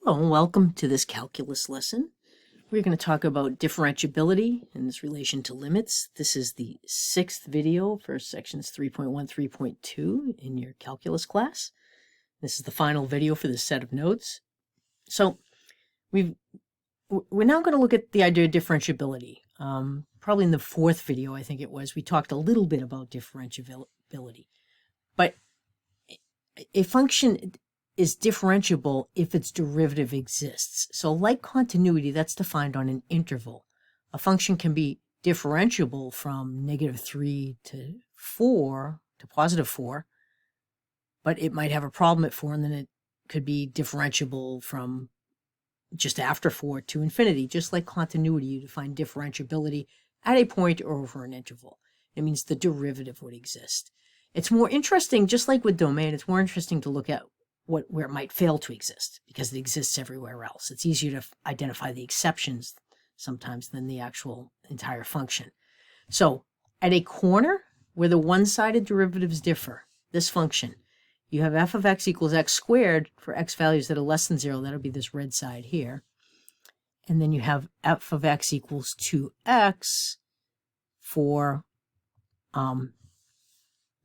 Hello and welcome to this calculus lesson. We're going to talk about differentiability in this relation to limits. This is the 6th video for sections 3.1, 3.2 in your calculus class. This is the final video for this set of notes. So we're now going to look at the idea of differentiability. Probably in the 4th video, I think it was, we talked a little bit about differentiability. But a function is differentiable if its derivative exists. So like continuity, that's defined on an interval. A function can be differentiable from -3 to 4 to +4, but it might have a problem at 4, and then it could be differentiable from just after 4 to infinity. Just like continuity, you define differentiability at a point or over an interval. It means the derivative would exist. It's more interesting, just like with domain, it's more interesting to look at where it might fail to exist, because it exists everywhere else. It's easier to identify the exceptions sometimes than the actual entire function. So at a corner where the one-sided derivatives differ, this function, you have f of x equals x squared for x values that are less than 0. That'll be this red side here. And then you have f of x equals 2x for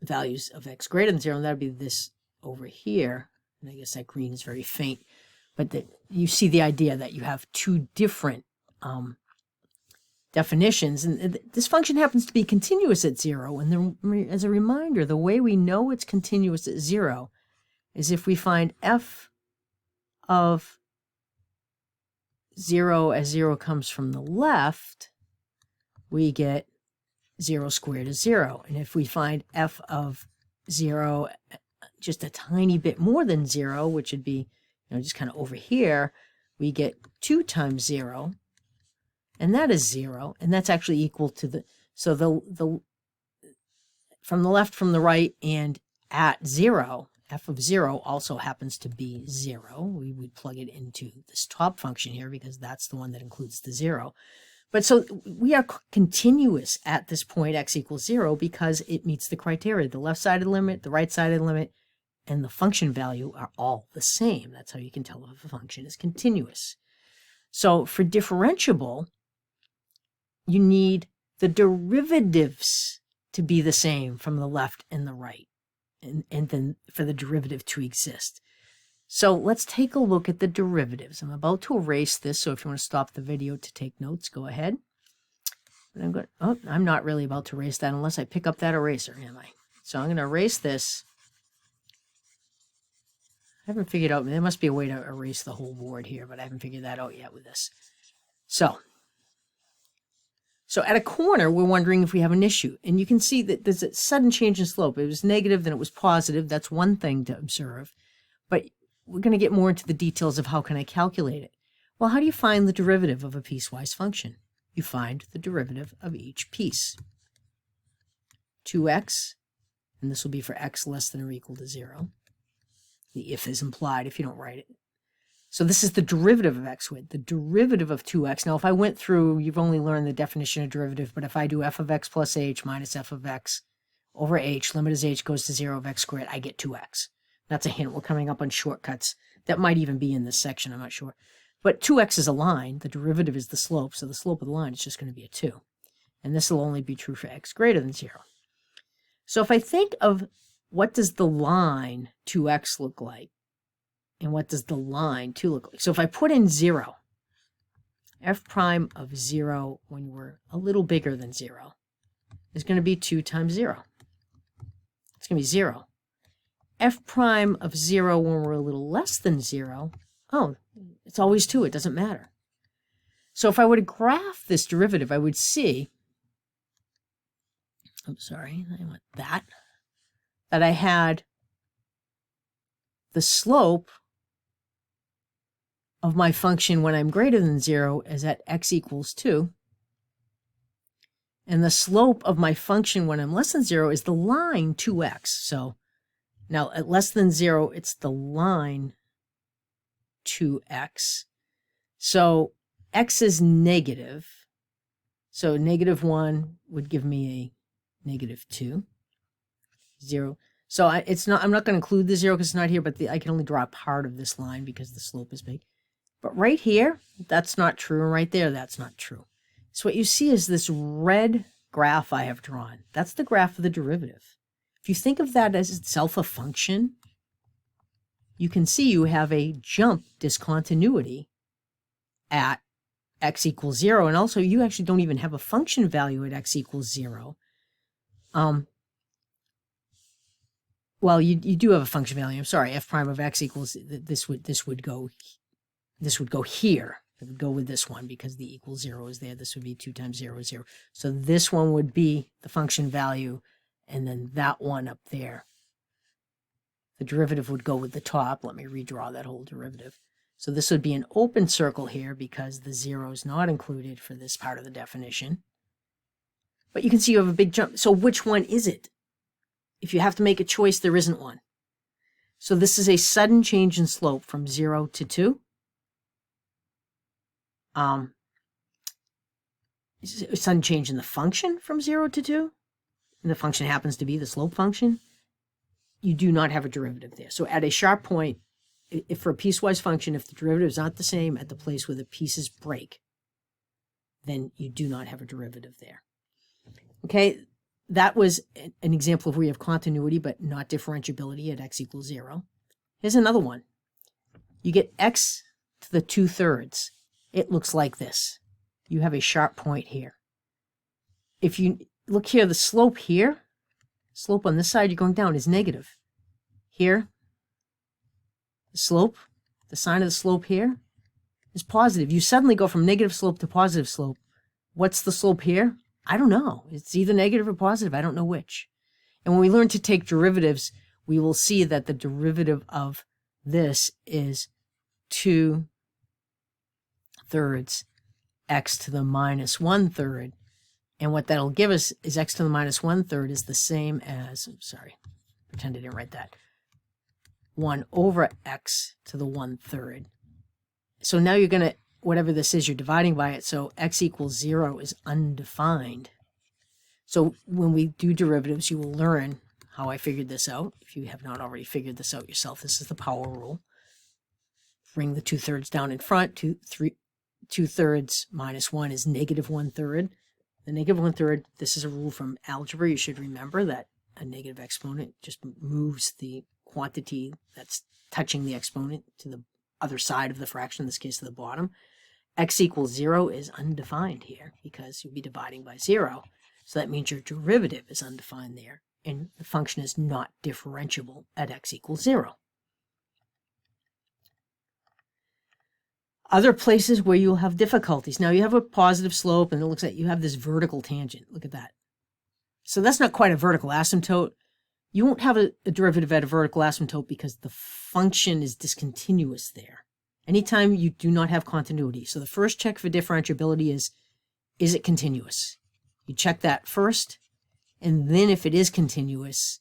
values of x greater than 0. And that'll be this over here. And I guess that green is very faint, but you see the idea that you have two different definitions. And this function happens to be continuous at 0. And as a reminder, the way we know it's continuous at 0 is if we find f of 0 as 0 comes from the left, we get 0 squared is 0. And if we find f of 0 just a tiny bit more than 0, which would be, just kind of over here, we get 2 times 0, and that is 0, and that's actually equal to so the from the left, from the right, and at 0, f of 0 also happens to be 0. We would plug it into this top function here because that's the one that includes the 0. But so we are continuous at this point, x equals 0, because it meets the criteria. The left-sided limit, the right-sided limit, and the function value are all the same. That's how you can tell if a function is continuous. So for differentiable, you need the derivatives to be the same from the left and the right, and then for the derivative to exist. So let's take a look at the derivatives. I'm about to erase this, so if you want to stop the video to take notes, go ahead. But I'm not really about to erase that unless I pick up that eraser, am I? So I'm going to erase this. I haven't figured out, there must be a way to erase the whole board here, but I haven't figured that out yet with this. So at a corner, we're wondering if we have an issue. And you can see that there's a sudden change in slope. It was negative, then it was positive. That's one thing to observe. But we're going to get more into the details of how can I calculate it. Well, how do you find the derivative of a piecewise function? You find the derivative of each piece. 2x, and this will be for x less than or equal to 0. The if is implied if you don't write it. So this is the derivative of x with the derivative of 2x. Now, if I went through, you've only learned the definition of derivative, but if I do f of x plus h minus f of x over h, limit as h goes to 0 of x squared, I get 2x. That's a hint. We're coming up on shortcuts. That might even be in this section, I'm not sure. But 2x is a line. The derivative is the slope, so the slope of the line is just going to be a 2. And this will only be true for x greater than 0. So if I think of what does the line 2x look like, and what does the line 2 look like? So if I put in 0, f prime of 0 when we're a little bigger than 0 is going to be 2 times 0. It's going to be 0. F prime of 0 when we're a little less than 0, it's always 2. It doesn't matter. So if I were to graph this derivative, I would see, I want that I had the slope of my function when I'm greater than 0 is at x equals 2. And the slope of my function when I'm less than 0 is the line 2x. So now at less than 0, it's the line 2x. So x is negative. So -1 would give me a -2. 0. So I'm not going to include the 0 because it's not here, but I can only draw a part of this line because the slope is big. But right here, that's not true, and right there, that's not true. So what you see is this red graph I have drawn. That's the graph of the derivative. If you think of that as itself a function, you can see you have a jump discontinuity at x equals 0, and also you actually don't even have a function value at x equals 0. Well, you do have a function value. I'm sorry, f prime of x equals, this would go here. It would go with this one because the equal 0 is there. This would be 2 times 0 is 0. So this one would be the function value, and then that one up there, the derivative would go with the top. Let me redraw that whole derivative. So this would be an open circle here because the 0 is not included for this part of the definition. But you can see you have a big jump. So which one is it? If you have to make a choice, there isn't one. So this is a sudden change in slope from 0 to 2. Sudden change in the function from 0 to 2. And the function happens to be the slope function. You do not have a derivative there. So at a sharp point, if for a piecewise function, if the derivative is not the same at the place where the pieces break, then you do not have a derivative there. Okay, that was an example of where you have continuity but not differentiability at x equals 0. Here's another one. You get x to the 2/3. It looks like this. You have a sharp point here. If you look here, the slope here, slope on this side you're going down is negative. Here, the slope, the sign of the slope here is positive. You suddenly go from negative slope to positive slope. What's the slope here? I don't know. It's either negative or positive. I don't know which. And when we learn to take derivatives, we will see that the derivative of this is 2/3 x to the minus 1/3. And what that'll give us is x to the minus 1/3 is the same as, sorry, pretend I didn't write that, 1 over x to the 1/3. So now you're going to, whatever this is, you're dividing by it. So x equals 0 is undefined. So when we do derivatives, you will learn how I figured this out. If you have not already figured this out yourself, this is the power rule. Bring the 2/3 down in front. 2/3 minus 1 is negative 1/3. The negative 1/3, this is a rule from algebra. You should remember that a negative exponent just moves the quantity that's touching the exponent to the other side of the fraction, in this case to the bottom. X equals 0 is undefined here because you'll be dividing by 0. So that means your derivative is undefined there, and the function is not differentiable at x equals 0. Other places where you'll have difficulties. Now you have a positive slope, and it looks like you have this vertical tangent. Look at that. So that's not quite a vertical asymptote. You won't have a derivative at a vertical asymptote because the function is discontinuous there. Anytime you do not have continuity. So the first check for differentiability is it continuous? You check that first, and then if it is continuous,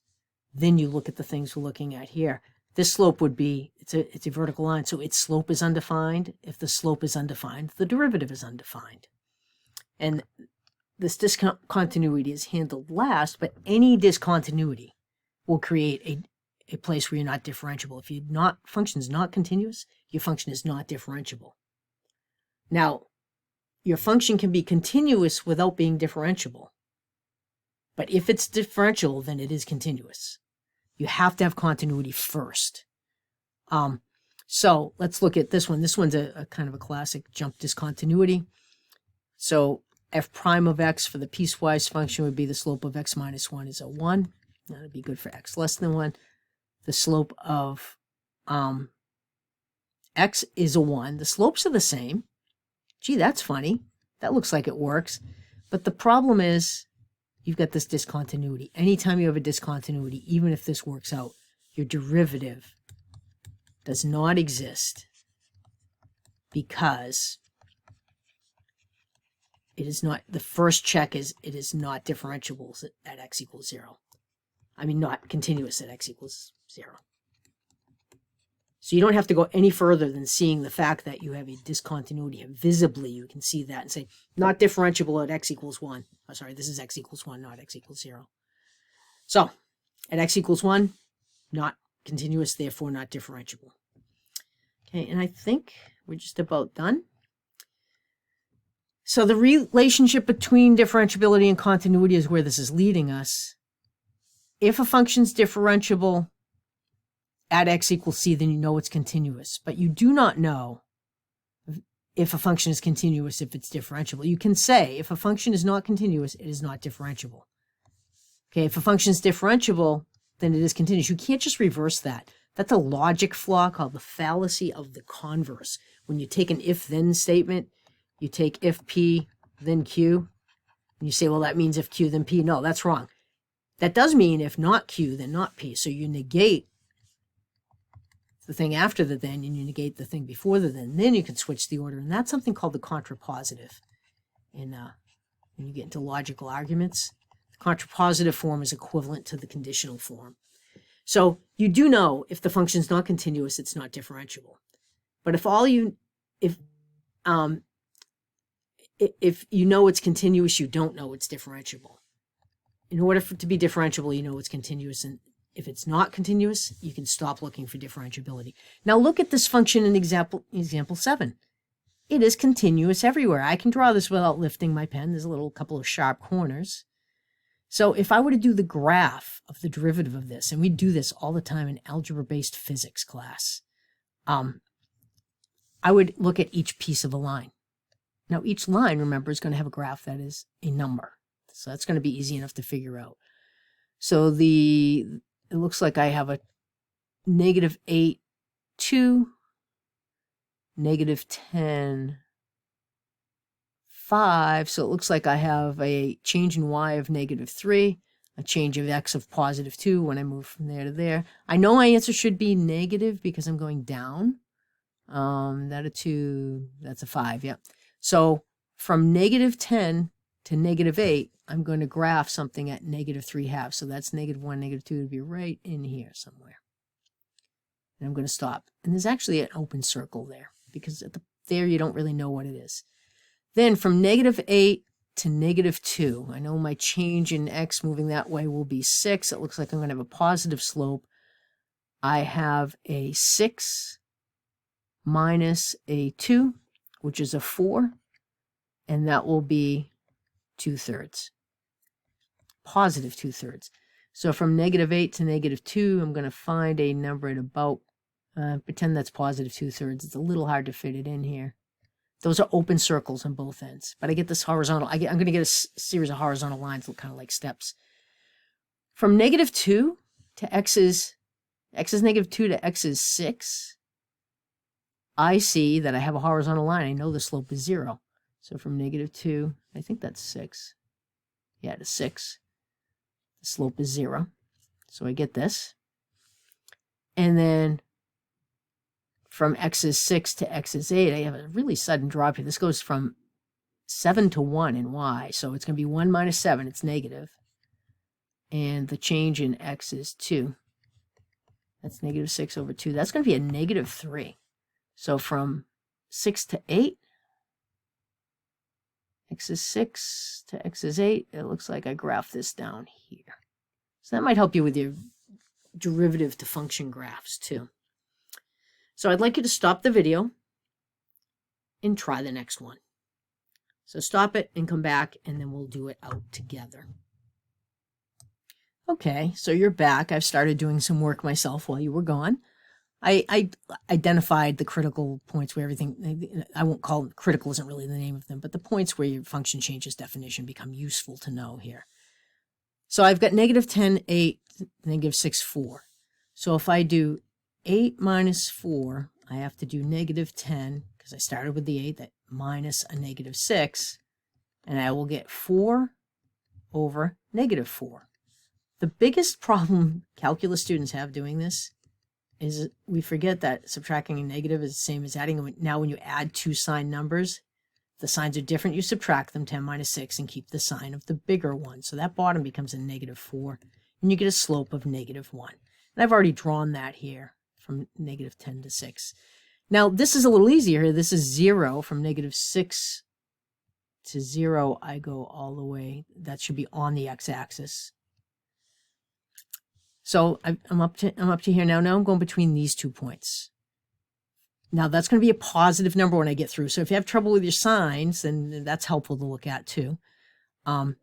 then you look at the things we're looking at here. This slope would be, it's a vertical line, so its slope is undefined. If the slope is undefined, the derivative is undefined. And this discontinuity is handled last, but any discontinuity will create a place where you're not differentiable. If your function is not continuous, your function is not differentiable. Now, your function can be continuous without being differentiable. But if it's differentiable, then it is continuous. You have to have continuity first. So let's look at this one. This one's a kind of a classic jump discontinuity. So f prime of x for the piecewise function would be the slope of x minus 1 is a 1. That would be good for x less than 1. The slope of x is a 1. The slopes are the same. Gee, that's funny. That looks like it works. But the problem is you've got this discontinuity. Anytime you have a discontinuity, even if this works out, your derivative does not exist because it is not, the first check is it is not differentiable at x equals 0. I mean, not continuous at x equals 0. So you don't have to go any further than seeing the fact that you have a discontinuity. Visibly, you can see that and say, not differentiable at x equals 1. Oh, sorry, this is x equals 1, not x equals 0. So, at x equals 1, not continuous, therefore not differentiable. Okay, and I think we're just about done. So the relationship between differentiability and continuity is where this is leading us. If a function's differentiable at x equals c, then you know it's continuous. But you do not know if a function is continuous if it's differentiable. You can say if a function is not continuous, it is not differentiable. Okay, if a function is differentiable, then it is continuous. You can't just reverse that. That's a logic flaw called the fallacy of the converse. When you take an if-then statement, you take if P, then Q, and you say, well, that means if Q, then P. No, that's wrong. That does mean if not Q, then not P. So you negate the thing after the then, and you negate the thing before the then you can switch the order. And that's something called the contrapositive. And when you get into logical arguments, the contrapositive form is equivalent to the conditional form. So you do know if the function is not continuous, it's not differentiable. But if you know it's continuous, you don't know it's differentiable. In order for it to be differentiable, you know it's continuous, and if it's not continuous, you can stop looking for differentiability. Now look at this function in example 7. It is continuous everywhere. I can draw this without lifting my pen. There's a couple of sharp corners. So if I were to do the graph of the derivative of this, and we do this all the time in algebra-based physics class, I would look at each piece of a line. Now each line, remember, is going to have a graph that is a number. So that's going to be easy enough to figure out. So it looks like I have a -8, 2, -10, 5. So it looks like I have a change in y of -3, a change of x of +2 when I move from there to there. I know my answer should be negative because I'm going down. That a 2, that's a 5, yeah. So from -10 to -8, I'm going to graph something at -3/2. So that's -1, -2 would be right in here somewhere. And I'm going to stop. And there's actually an open circle there because there you don't really know what it is. Then from -8 to -2, I know my change in x moving that way will be 6. It looks like I'm going to have a positive slope. I have a 6 minus a 2, which is a 4, and that will be 2/3. Positive 2/3. So from -8 to -2, I'm going to find a number at about, pretend that's positive 2/3. It's a little hard to fit it in here. Those are open circles on both ends. But I get this horizontal, I'm going to get a series of horizontal lines that look kind of like steps. From -2 to x is -2 to x is 6, I see that I have a horizontal line. I know the slope is 0. So from -2, I think that's 6. Yeah, to 6. The slope is 0. So I get this. And then from x is 6 to x is 8, I have a really sudden drop here. This goes from 7 to 1 in y. So it's going to be 1 minus 7. It's negative. And the change in x is 2. That's -6 over 2. That's going to be a -3. So from 6 to 8, x is 6 to x is 8. It looks like I graph this down here. So that might help you with your derivative to function graphs too. So I'd like you to stop the video and try the next one. So stop it and come back, and then we'll do it out together. Okay, so you're back. I've started doing some work myself while you were gone. I identified the critical points where everything, I won't call them, critical isn't really the name of them, but the points where your function changes definition become useful to know here. So I've got -10, 8, -6, 4. So if I do 8 minus 4, I have to do -10, because I started with the 8, that minus a -6, and I will get 4 over -4. The biggest problem calculus students have doing this is we forget that subtracting a negative is the same as adding. Now when you add two signed numbers, the signs are different. You subtract them, 10 minus 6, and keep the sign of the bigger one. So that bottom becomes a -4, and you get a slope of -1. And I've already drawn that here from -10 to 6. Now this is a little easier. This is 0. From -6 to 0, I go all the way. That should be on the x-axis. So I'm up to here now. Now I'm going between these 2 points. Now that's going to be a positive number when I get through. So if you have trouble with your signs, then that's helpful to look at too. 10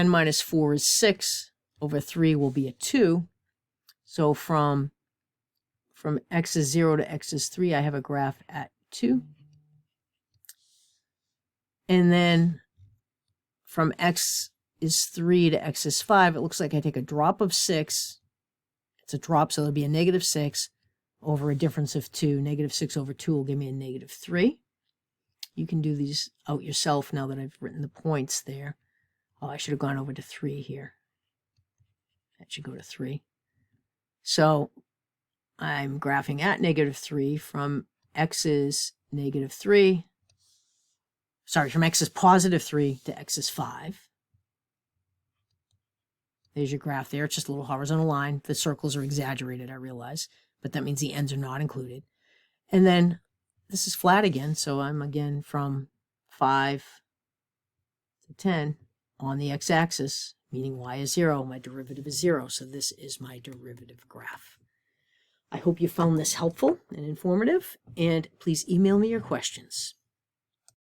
minus 4 is 6 over 3 will be a 2. So from x is 0 to x is 3, I have a graph at 2. And then from x is 3 to x is 5, it looks like I take a drop of 6. It's a drop, so it'll be a negative 6 over a difference of 2. Negative 6 over 2 will give me a negative 3. You can do these out yourself now that I've written the points there. Oh, I should have gone over to 3 here. That should go to 3. So I'm graphing at negative 3 from x is negative 3. Sorry, from x is positive 3 to x is 5. There's your graph there. It's just a little horizontal line. The circles are exaggerated, I realize, but that means the ends are not included. And then this is flat again, so I'm again from 5 to 10 on the x-axis, meaning y is 0. My derivative is 0, so this is my derivative graph. I hope you found this helpful and informative, and please email me your questions.